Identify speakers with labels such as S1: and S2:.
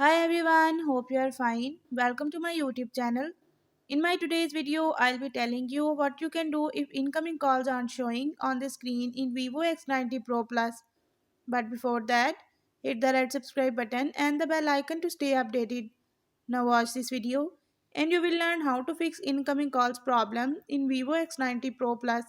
S1: Hi everyone, hope you are fine. Welcome to my YouTube channel. In my today's video, I'll be telling you what you can do if incoming calls aren't showing on the screen in Vivo X90 Pro Plus. But before that, hit the red subscribe button and the bell icon to stay updated. Now watch this video and you will learn how to fix incoming calls problem in Vivo X90 Pro Plus.